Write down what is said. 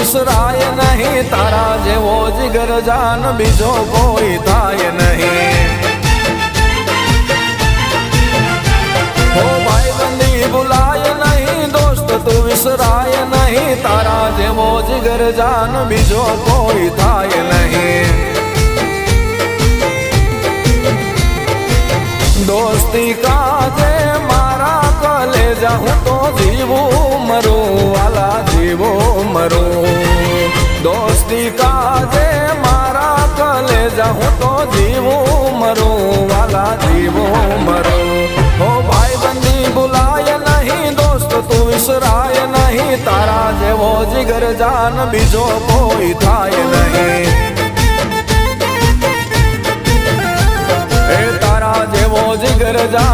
વિસરાય નહીં, તારા જેવો જીગર જાન બીજો કોઈ થાય નહીં। હો ભાઈબંધી ભૂલાય નહીં, દોસ્ત તું વિસરાય નહીં, તારા જેવો જીગર જાન બીજો કોઈ થાય નહીં। દોસ્તી કાજે મારા કલેજા હું તો જીવું મરું, વાલા જીવું મરું। દોસ્તી કાજે મારા કલેજા હું તો જીવું મરું, વાલા જીવું મરું। હો ભાઈબંધી ભૂલાય નહીં, દોસ્ત તું વિસરાય નહીં, તારા જેવો જીગર જાન બીજો કોઈ થાય નહીં। એ તારા જેવો જીગર જાન